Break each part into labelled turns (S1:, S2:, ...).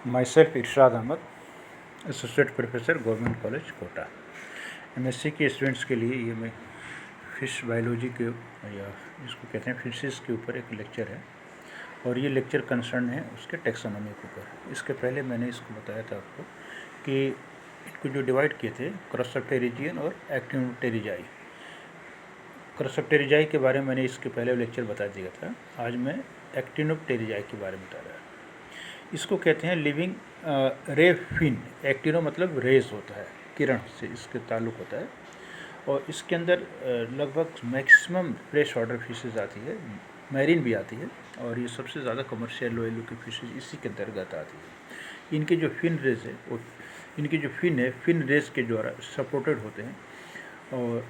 S1: My self Irshad Ahmad, associate professor, government college Kota. MSc के students के लिए ये मैं फिश बायोलॉजी के या इसको कहते हैं फिशेस के ऊपर एक लेक्चर है, और ये लेक्चर कंसर्न है उसके टेक्सोनॉमी के ऊपर। इसके पहले मैंने इसको बताया था आपको कि इनको जो डिवाइड किए थे क्रॉसोप्टेरिजियन और एक्टिनोप्टेरिजाई। क्रॉसोप्टेरिजाई के बारे में मैंने इसके पहले लेक्चर बता दिया था। आज मैं एक्टिनोप्टेरिजाई के बारे में बता रहा हूँ। इसको कहते हैं लिविंग रे फिन। एक्टिनो मतलब रेज होता है, किरण से इसके ताल्लुक़ होता है, और इसके अंदर लगभग मैक्सिमम फ्रेश वाटर फिशेज आती है, मैरीन भी आती है, और ये सबसे ज़्यादा कमर्शियल वैल्यू की फिशेज इसी के अंतर्गत आती है। इनके जो फिन रेज है वो इनकी जो फिन है, फिन रेज के द्वारा सपोर्टेड होते हैं, और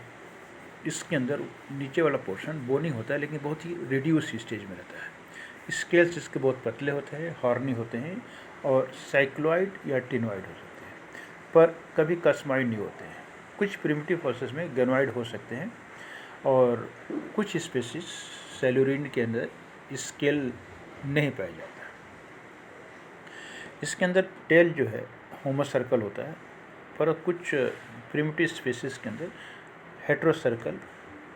S1: इसके अंदर नीचे वाला पोर्शन बोनी होता है लेकिन बहुत ही रिड्यूस स्टेज में रहता है। स्केल्स इसके बहुत पतले होते हैं, हॉर्नी होते हैं, और साइक्लोइड या टिनोइड हो सकते हैं, पर कभी कस्माइड नहीं होते हैं। कुछ प्रिमिटिव प्रोसेस में गनोइड हो सकते हैं, और कुछ स्पेसीज सेलुरिन के अंदर स्केल नहीं पाया जाता। इसके अंदर टेल जो है होमो सर्कल होता है, पर कुछ प्रिमिटिव स्पेसीज के अंदर हेट्रोसर्कल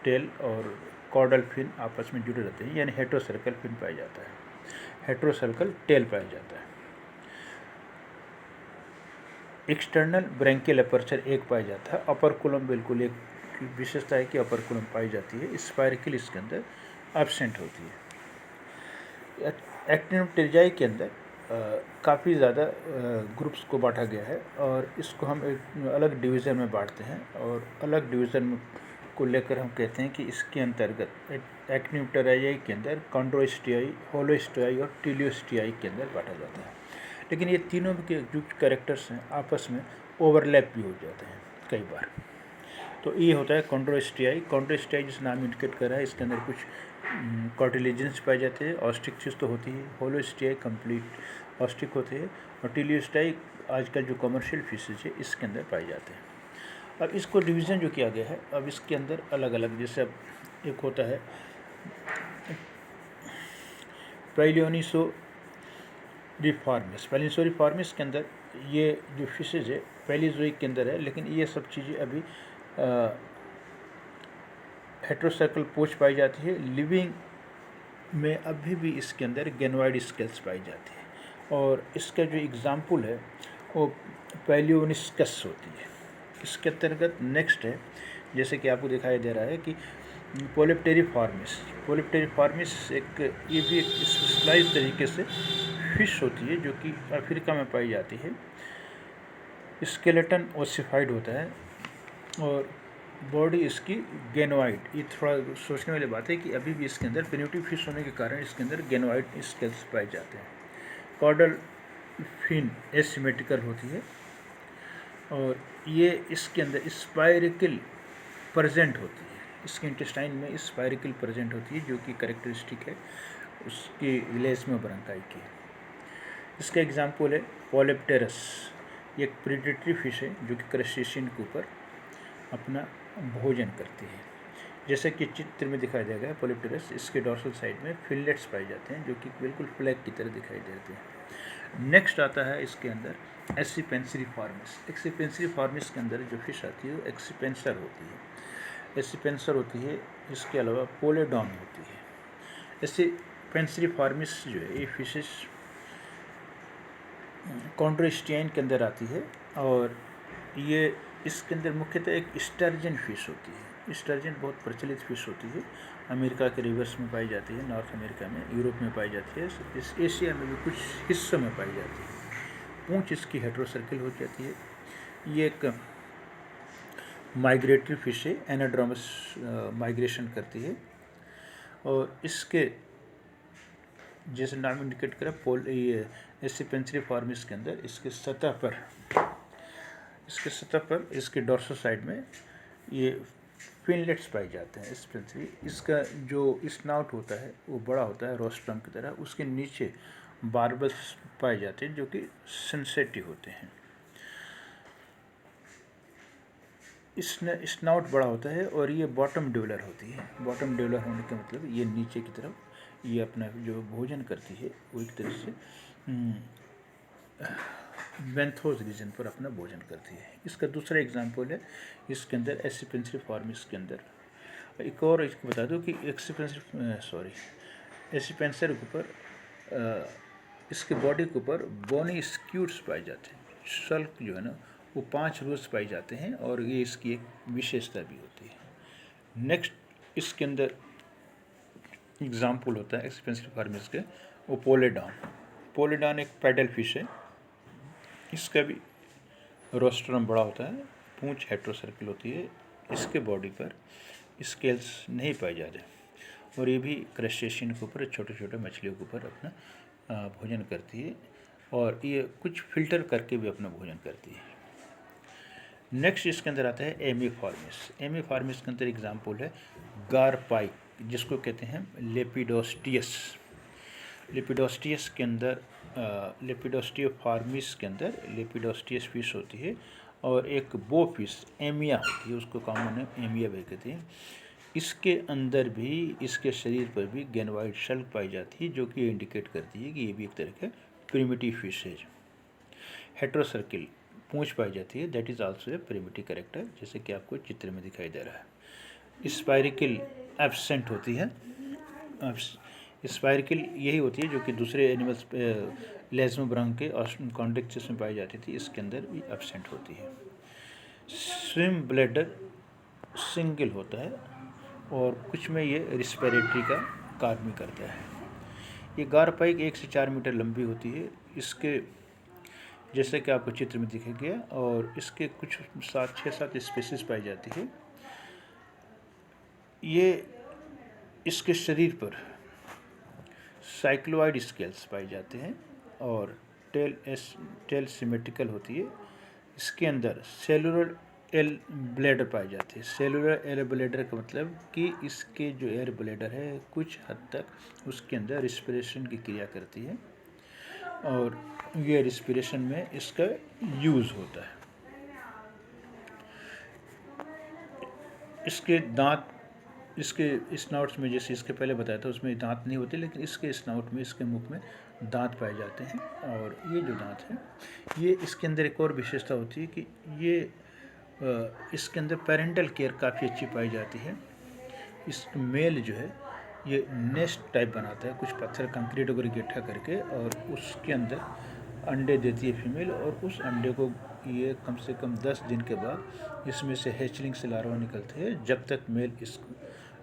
S1: टेल और कॉर्डल फिन आपस में जुड़े रहते हैं, यानी हेट्रोसर्कल फिन पाया जाता है, हेट्रोसर्कल टेल पाया जाता है। एक्सटर्नल ब्रैंकियल अपर्चर एक पाया जाता है। अपर कुलम बिल्कुल एक विशेषता है कि अपर कुलम पाई जाती है, स्पायरिकल इसके अंदर एब्सेंट होती है। एक्टिनोप्टेरिजाई के अंदर काफ़ी ज़्यादा ग्रुप्स को बांटा गया है, और इसको हम एक अलग डिवीज़न में बांटते हैं, और अलग डिवीज़न को लेकर हम कहते हैं कि इसके अंतर्गत एक्टिनोप्टेरिजाई के अंदर कॉन्ड्रोस्टियाई, होलोस्टियाई और टीलियोस्टियाई के अंदर बांटा जाता है। लेकिन ये तीनों के जो कैरेक्टर्स हैं आपस में ओवरलैप भी हो जाते हैं कई बार। तो ये होता है कॉन्ड्रोस्टियाई। कॉन्ड्रोस्टियाई जिस नाम इंडिकेट कर रहा है, इसके अंदर कुछ कार्टिलेजेंस पाए जाते हैं, ऑस्टिक चीज़ तो होती है। होलोस्टियाई कंप्लीट ऑस्टिक होते हैं, और टीलियोस्टियाई आजकल जो कमर्शियल फिशेज है इसके अंदर पाए जाते हैं। अब इसको डिवीज़न जो किया गया है, अब इसके अंदर अलग अलग, जैसे अब एक होता है पैलियोनिसोरिफॉर्मिस। पैलियोनिसोरिफॉर्मिस के अंदर ये जो फिशेज है पैलियोजोइक के अंदर है, लेकिन ये सब चीज़ें अभी हेट्रोसर्कल पोच पाई जाती है। लिविंग में अभी भी इसके अंदर गेनोइड स्केल्स पाई जाती है, और इसका जो एग्जाम्पल है वो पैलियोनिस्कस होती है। इसके अंतर्गत नेक्स्ट है, जैसे कि आपको दिखाई दे रहा है कि पोलिप्टेरिफॉर्मिस। पोलिप्टेरिफॉर्मिस एक ये भी एक स्पेशलाइज तरीके से फिश होती है जो कि अफ्रीका में पाई जाती है। स्केलेटन ओसिफाइड होता है, और बॉडी इसकी गेनोइड। ये थोड़ा सोचने वाली बात है कि अभी भी इसके अंदर प्रिमिटिव फिश होने के कारण इसके अंदर गेनोइड स्केल्स पाए जाते हैं। कॉर्डल फिन एसिमेट्रिकल होती है, और ये इसके अंदर स्पायरिकल प्रेजेंट होती है। इसके इंटेस्टाइन में स्पायरिकल प्रेजेंट होती है, जो कि कैरेक्टरिस्टिक है उसकी विलेस्मा ब्रांकाई की। इसका एग्जाम्पल है पोलिप्टेरस। ये एक प्रीडेटरी फिश है जो कि क्रस्टेशियन के ऊपर अपना भोजन करती है, जैसे कि चित्र में दिखाई देगा। पोलिप्टेरस, इसके डॉर्सल साइड में फिलेट्स पाए जाते हैं जो कि बिल्कुल फ्लैग की तरह दिखाई देते हैं। नेक्स्ट आता है इसके अंदर एक्सिपेंसरीफॉर्मिस। एक्सिपेंसरीफॉर्मिस के अंदर जो फिश आती है वो एक्सिपेंसर होती है। एक्सिपेंसर होती है, इसके अलावा पोलेडॉन होती है। एक्सिपेंसरीफॉर्मिस जो है ये फिशेस कॉन्ड्रोस्टियाइन के अंदर आती है, और ये इसके अंदर मुख्यतः एक स्टर्जन फिश होती है। स्टर्जन बहुत प्रचलित फिश होती है, अमेरिका के रिवर्स में पाई जाती है, नॉर्थ अमेरिका में, यूरोप में पाई जाती है, इस एशिया में भी कुछ हिस्सों में पाई जाती है। पूंछ इसकी हेट्रोसर्कल हो जाती है। ये एक माइग्रेटरी फिश है, एनाड्रोमस माइग्रेशन करती है, और इसके जैसे नाम इंडिकेट करें ये एक्सिपेंसरीफॉर्मिस के अंदर इसके सतह पर इसके डॉर्सल साइड में ये फिनलेट्स पाए जाते हैं। एक्सिपेंसरी, इसका जो स्नाउट होता है वो बड़ा होता है रोस्ट्रम की तरह। उसके नीचे बार्बस पाए जाते हैं जो कि सेंसेटिव होते हैं। स्नाउट बड़ा होता है, और ये बॉटम ड्वेलर होती है। बॉटम ड्वेलर होने का मतलब ये नीचे की तरफ ये अपना जो भोजन करती है वो एक तरह से बेंथोस रीजन पर अपना भोजन करती है। इसका दूसरा एग्जाम्पल है, इसके अंदर एसिपेंसिव फॉर्मिस के अंदर एक और इसको बता दूं कि एसिपेंसर के ऊपर इसके बॉडी के ऊपर बोनी स्क्यूट्स पाए जाते हैं। सल्क जो है ना वो 5 रोज पाए जाते हैं और ये इसकी एक विशेषता भी होती है। नेक्स्ट इसके अंदर एग्जाम्पल होता है एसिपेंसिव फॉर्मिस के, वो पोलेडॉन। पोलेडॉन एक पैडल फिश है। इसका भी रोस्ट्रम बड़ा होता है, पूंछ हेट्रोसर्कल होती है। इसके बॉडी पर स्केल्स नहीं पाए जाते और ये भी क्रस्टेशियन के ऊपर, छोटे छोटे मछलियों के ऊपर अपना भोजन करती है और ये कुछ फिल्टर करके भी अपना भोजन करती है। नेक्स्ट इसके अंदर आता है एमीफॉर्मिस। एमीफॉर्मिस के अंदर एग्जाम्पल है गारपाइक, जिसको कहते हैं लेपिडोस्टियस। लेपिडोस्टियस के अंदर लेपिडोस्टियोफॉर्मिस के अंदर लेपिडोस्टियस फिश होती है और एक बो फिश एमिया होती है, उसको कॉमन नेम एमिया भी कहते हैं। इसके अंदर भी, इसके शरीर पर भी गेनवाइड शल्क पाई जाती है, जो कि इंडिकेट करती है कि ये भी एक तरह का प्रिमिटिव फिश है। हेट्रोसर्कल पूंछ पाई जाती है, that is also a primitive character, जैसे कि आपको चित्र में दिखाई दे रहा है। स्पाइरिकल एब्सेंट होती है। स्पाइरिकल यही होती है जो कि दूसरे एनिमल्स लेज़्मोब्रंक के कॉन्डेक्चस में पाई जाती थी, इसके अंदर भी एब्सेंट होती है। स्विम ब्लैडर सिंगल होता है और कुछ में ये रिस्पिरेटरी का कार्य भी करता है। ये गारपाइक 1 से 4 मीटर लंबी होती है। इसके जैसे कि आपको चित्र में दिखा गया, और इसके कुछ 6-7 स्पीसीज पाई जाती है। ये इसके शरीर पर साइक्लोइड स्केल्स पाए जाते हैं और टेल सिमेट्रिकल होती है। इसके अंदर सेलुलर एयर ब्लैडर पाए जाते हैं। सेलुलर एयर ब्लैडर का मतलब कि इसके जो एयर ब्लैडर है कुछ हद तक उसके अंदर रिस्पिरेशन की क्रिया करती है और ये रिस्पिरेशन में इसका यूज़ होता है। इसके दांत, इसके स्नाउट्स में, जैसे इसके पहले बताया था उसमें दांत नहीं होते, लेकिन इसके स्नाउट में, इसके मुख में दांत पाए जाते हैं। और ये जो दांत हैं, ये इसके अंदर एक और विशेषता होती है कि ये इसके अंदर पेरेंटल केयर काफ़ी अच्छी पाई जाती है। इस मेल जो है ये नेस्ट टाइप बनाता है, कुछ पत्थर कंक्रीट वगैरह इकट्ठा करके, और उसके अंदर अंडे देती है फीमेल, और उस अंडे को ये कम से कम 10 दिन के बाद इसमें से हैचलिंग से लार्वा निकलते हैं, जब तक मेल इसको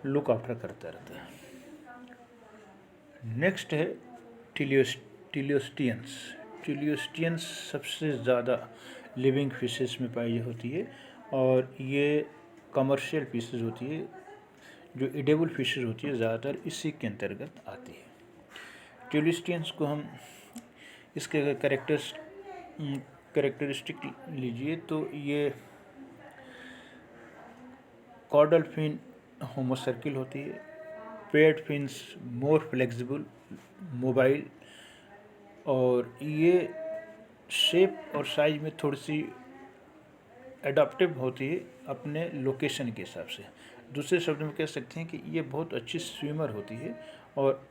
S1: लुक आफ्टर करता रहता है। नेक्स्ट है टिलियोस्टियंस। टिलियोस्टियंस सबसे ज़्यादा लिविंग फिशेस में पाई होती है और ये कमर्शियल फिशेस होती है। जो एडेबल फिशेस होती है ज़्यादातर इसी के अंतर्गत आती है। टिलियोस्टियंस को हम इसके कैरेक्टरिस्टिक लीजिए तो ये कॉर्डल फिन होमोसर्किल होती है। Paid fins more flexible, mobile, और ये शेप और साइज में थोड़ी सी एडाप्टिव होती है अपने लोकेशन के हिसाब से। दूसरे शब्द में कह सकते हैं कि ये बहुत अच्छी स्विमर होती है और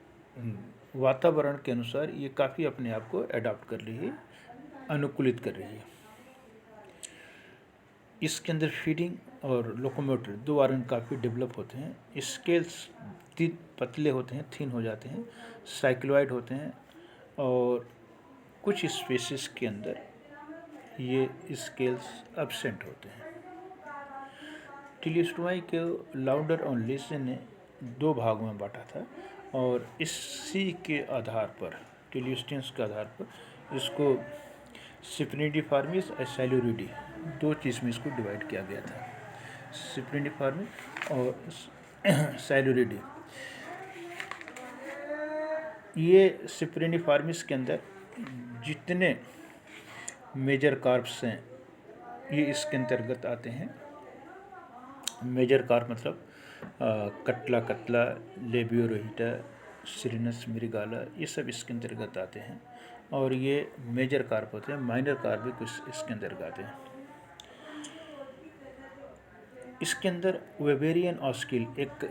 S1: वातावरण के अनुसार ये काफ़ी अपने आप को एडाप्ट कर रही है, अनुकूलित कर रही है। इसके अंदर फीडिंग और लोकोमोटर 2 ऑर्गन काफ़ी डेवलप होते हैं। स्केल्स पतले होते हैं, थिन हो जाते हैं, साइक्लोइड होते हैं, और कुछ स्पीशीज के अंदर ये स्केल्स एब्सेंट होते हैं। टिलियोस्टोमाई के लाउडर और लेसन ने 2 भागों में बांटा था और इसी के आधार पर, टिलियोस्टियंस के आधार पर, इसको सिप्रिनिडिफॉर्मिस और सैलूरिडी 2 चीज़ में इसको डिवाइड किया गया था। सिप्रिनिडिफॉर्मिस और सैलूरिडी। ये सिप्रिनिफॉर्मिस के अंदर जितने मेजर कार्प्स हैं ये इसके अंतर्गत आते हैं। मेजर कार्प मतलब कटला, लेबियोरोहिटा, सिरिनस मिरिगाला, ये सब इसके अंतर्गत आते हैं और ये मेजर कार्प होते हैं। माइनर कार्प भी कुछ इसके अंतर्गत आते हैं। इसके अंदर वेबेरियन ऑस्किल एक